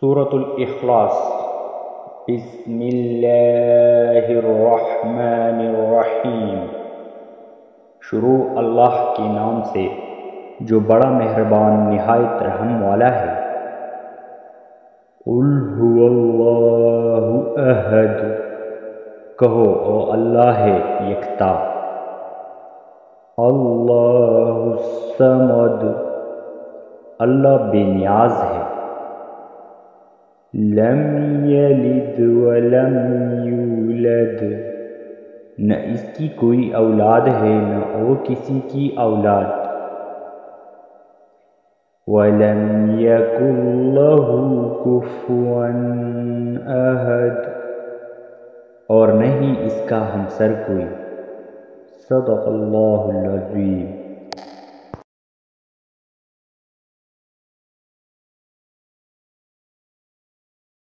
سورة الاخلاص۔ بسم اللہ الرحمن الرحیم۔ شروع اللہ کے نام سے جو بڑا مہربان نہایت رحم والا ہے۔ قل هو اللہ احد، کہو او اللہ ہے یکتا۔ اللہ الصمد، اللہ بے نیاز ہے۔ لم یلد ولم یولد، نہ اس کی کوئی اولاد ہے نہ اور کسی کی اولاد۔ وَلَمْ يَكُنْ لَهُ كُفُوًا أَحَدٌ، اور نہیں اس کا ہمسر کوئی۔ صدق اللہ العظیم۔